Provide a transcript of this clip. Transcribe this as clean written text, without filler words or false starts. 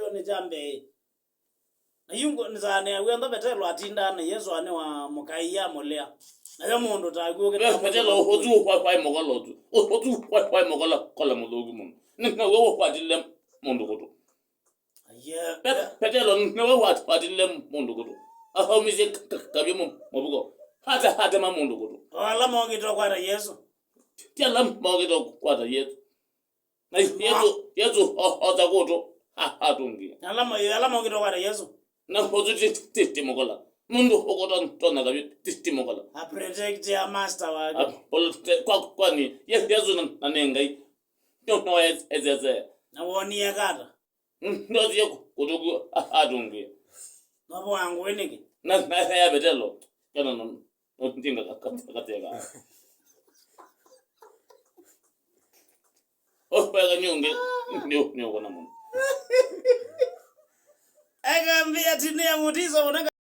petelo ni jambe na yungo nzane wenda petelo atinda na Yesu ane wa mukaiya molea na yo mundu taguo ke petelo ozu kwa mogolo tu ozu kwa mogolo kola mudogu mun na wo kwa dile mundu kudu yeah petelo na wo kwa dile mundu kudu aho mize kabi mobugo hata ma mundu kudu wala mogito kwa Yesu tiala mogito kwa Yesu na Yesu oza kudu hatungi ala mogito kwa Yesu na ozu timogola mundu okoto tona kabi timogola a protect ya master wake kwani Yesu na nengai no ezeze na woni yakata ndo ziyo kudugu hatungi nabo wangu weniki na ya betelo kana no ndinga kateka pega nyonge ndio kona mun agambia tinia mutizo